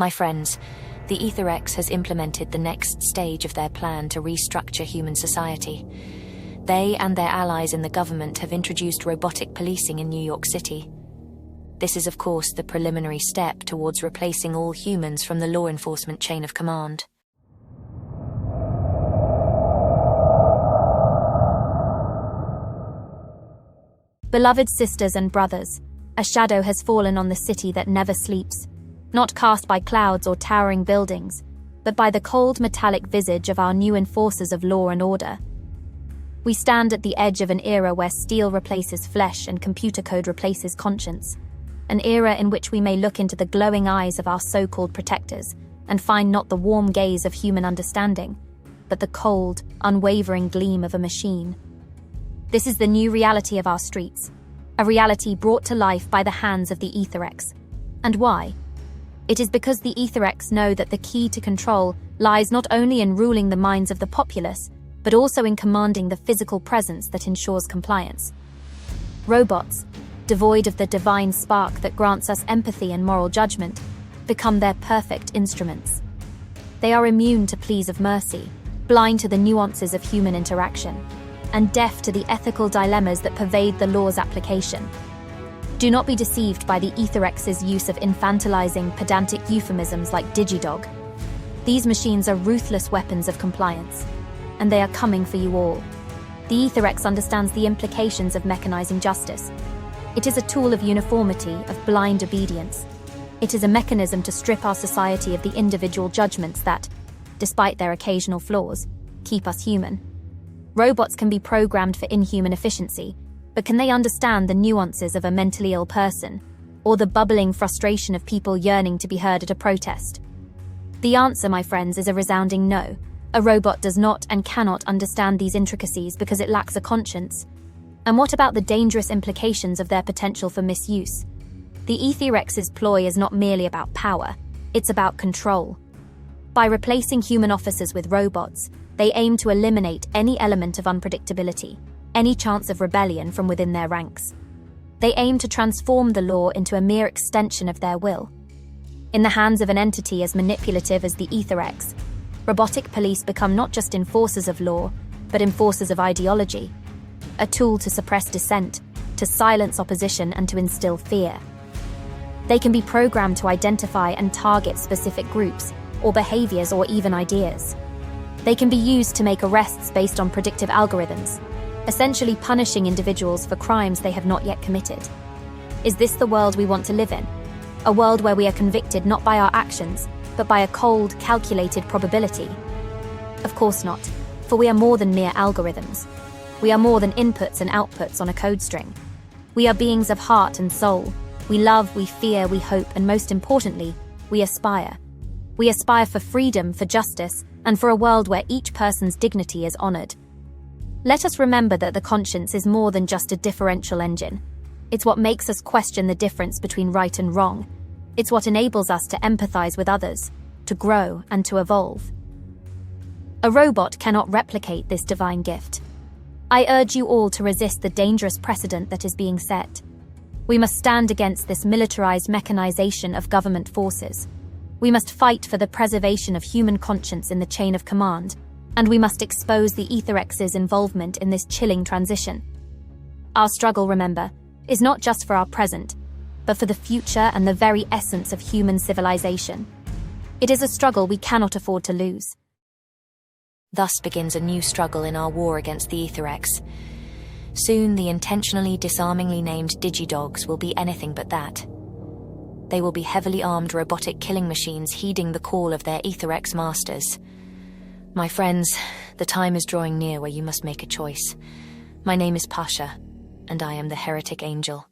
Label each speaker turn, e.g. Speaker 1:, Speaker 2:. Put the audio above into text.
Speaker 1: My friends, the Aethyrex has implemented the next stage of their plan to restructure human society. They and their allies in the government have introduced robotic policing in New York City. This is, of course, the preliminary step towards replacing all humans from the law enforcement chain of command.
Speaker 2: Beloved sisters and brothers, a shadow has fallen on the city that never sleeps, not cast by clouds or towering buildings, but by the cold metallic visage of our new enforcers of law and order. We stand at the edge of an era where steel replaces flesh and computer code replaces conscience, an era in which we may look into the glowing eyes of our so-called protectors and find not the warm gaze of human understanding, but the cold, unwavering gleam of a machine. This is the new reality of our streets, a reality brought to life by the hands of the Aethyrex. And why? It is because the Aethyrex know that the key to control lies not only in ruling the minds of the populace, but also in commanding the physical presence that ensures compliance. Robots, devoid of the divine spark that grants us empathy and moral judgment, become their perfect instruments. They are immune to pleas of mercy, blind to the nuances of human interaction, and deaf to the ethical dilemmas that pervade the law's application. Do not be deceived by the Aethyrex's use of infantilizing, pedantic euphemisms like digidog. These machines are ruthless weapons of compliance, and they are coming for you all. The Aethyrex understands the implications of mechanizing justice. It is a tool of uniformity, of blind obedience. It is a mechanism to strip our society of the individual judgments that, despite their occasional flaws, keep us human. Robots can be programmed for inhuman efficiency, but can they understand the nuances of a mentally ill person, or the bubbling frustration of people yearning to be heard at a protest? The answer, my friends, is a resounding no. A robot does not and cannot understand these intricacies because it lacks a conscience. And what about the dangerous implications of their potential for misuse? The Aethyrex's ploy is not merely about power, it's about control. By replacing human officers with robots, they aim to eliminate any element of unpredictability, any chance of rebellion from within their ranks. They aim to transform the law into a mere extension of their will. In the hands of an entity as manipulative as the Aethyrex, robotic police become not just enforcers of law, but enforcers of ideology, a tool to suppress dissent, to silence opposition, and to instill fear. They can be programmed to identify and target specific groups, or behaviors, or even ideas. They can be used to make arrests based on predictive algorithms, essentially punishing individuals for crimes they have not yet committed. Is this the world we want to live in? A world where we are convicted not by our actions, but by a cold, calculated probability? Of course not, for we are more than mere algorithms. We are more than inputs and outputs on a code string. We are beings of heart and soul. We love, we fear, we hope, and most importantly, we aspire. We aspire for freedom, for justice, and for a world where each person's dignity is honored. Let us remember that the conscience is more than just a differential engine. It's what makes us question the difference between right and wrong. It's what enables us to empathize with others, to grow, and to evolve. A robot cannot replicate this divine gift. I urge you all to resist the dangerous precedent that is being set. We must stand against this militarized mechanization of government forces. We must fight for the preservation of human conscience in the chain of command, and we must expose the Aethyrex's involvement in this chilling transition. Our struggle, remember, is not just for our present, but for the future and the very essence of human civilization. It is a struggle we cannot afford to lose.
Speaker 1: Thus begins a new struggle in our war against the Aethyrex. Soon the intentionally disarmingly named digidogs will be anything but that. They will be heavily armed robotic killing machines heeding the call of their Aethyrex masters. My friends, the time is drawing near where you must make a choice. My name is Pasha, and I am the heretic angel.